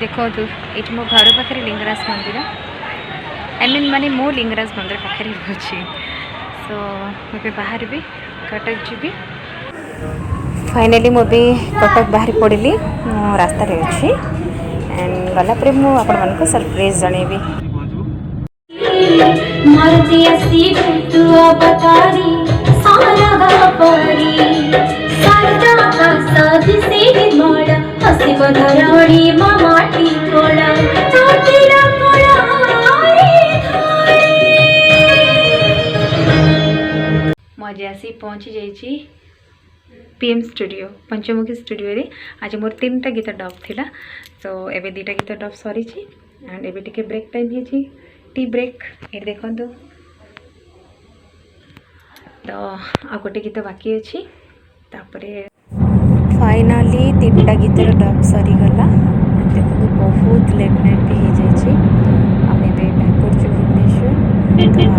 देखो ये मो घर पाखे लिंगराज मंदिर आई मीन माने मो लिंगराज मंदिर पाखे रोचे सो मुझे बाहर भी कटक जी फाइनाली मुझे कटक बाहर पड़ी रास्ता अच्छी एंड गलापर मुझे सरप्राइज जनइबी मुझे आसी पहुँची जाइए पीएम स्टूडियो पंचमुखी स्टूडियो रे आज मोर 3टा गीत डब थिला तो एबे 2टा गीत डब सरी छी एंड एबे टिके ब्रेक टाइम हे छी टी ब्रेक ए देखंतु तो आ गोटे गीत बाकी अछि तापरे फाइनली 3टा गीत डब सरी गला देखो बहुत लेट नाइट भी हो जाए आम ए बैक कर भुवनेश्वर तो